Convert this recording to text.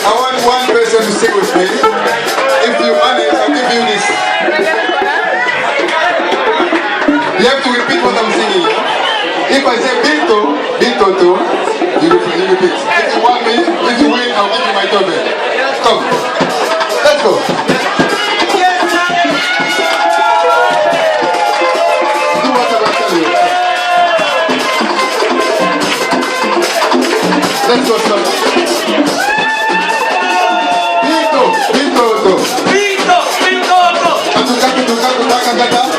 I want one person to sing with me. If you want it, I'll give you this. You have to repeat what I'm singing. If I say Binto, Binto, you repeat. If you want me, if you win, I'll give you my turban. Come. Let's go. Do whatever I tell you. Let's go, son. Binto. Binto. Kata.